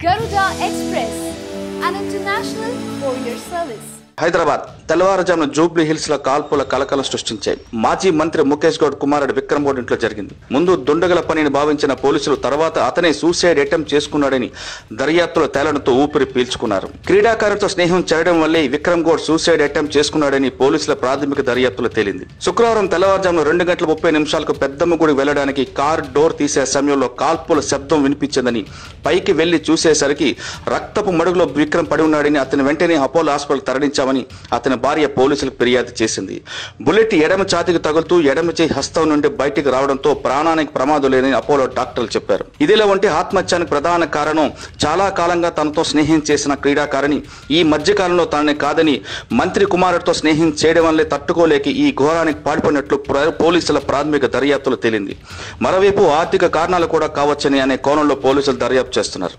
Garuda Express, an international courier service. Hyderabad తెల్లవారుజామున Jubilee hills లో కాల్పుల కలకలం సృష్టించాయి. మాజీ మంత్రి ముఖేష్ గౌడ్ కుమారుడు విక్రమ్ గౌడ్ ఇంట్లో జరిగింది. ముందు దుండగల పనిని భావించిన పోలీసులు తర్వాత అతనే సూసైడ్ అటెంప్ట్ చేసుకున్నాడని దర్యాప్తులో తేలడంతో ఊపిరి పీల్చుకున్నారు. క్రీడాకారులతో స్నేహం చేయడం వల్లే విక్రమ్ గౌడ్ సూసైడ్ అటెంప్ట్ చేసుకున్నాడని పోలీసుల ప్రాథమిక దర్యాప్తులో తేలింది. శుక్రవారం తెల్లవారుజామున 2:30 పెద్దమ్మగుడి వెళ్లడానికి కార్ డోర్ తీసే సమయంలో కాల్పుల శబ్దం వినిపించిందని పైకి వెళ్లి చూసేసరికి రక్తపు మడుగులో విక్రమ్ పడి ఉన్నాడని అతని వెంటనే అపోలో హాస్పిటల్ తరలించామని అతని భార్య పోలీసులకు ఫిర్యాదు చేసింది. బుల్లెట్ ఎడమ ఛాతీకి తగులుతూ ఎడమ చేయి హస్తం నుండి బయటికి రావడంతో ప్రాణానికి ప్రమాదం లేదని అపోలో డాక్టర్లు చెప్పారు. ఇదిలా ఉంటే ఆత్మహత్యానికి ప్రధాన కారణం చాలా కాలంగా తనతో స్నేహం చేసిన క్రీడాకారిణి ఈ మధ్య కాలంలో తనని కాదని మంత్రి కుమారుడితో స్నేహం చేయడం వల్లే తట్టుకోలేక ఈ ఘోరానికి పాల్పడినట్లు పోలీసుల ప్రాథమిక దర్యాప్తులో తేలింది. మరోవైపు ఆర్థిక కారణాలు కూడా కావచ్చని అనే కోణంలో పోలీసులు దర్యాప్తు చేస్తున్నారు.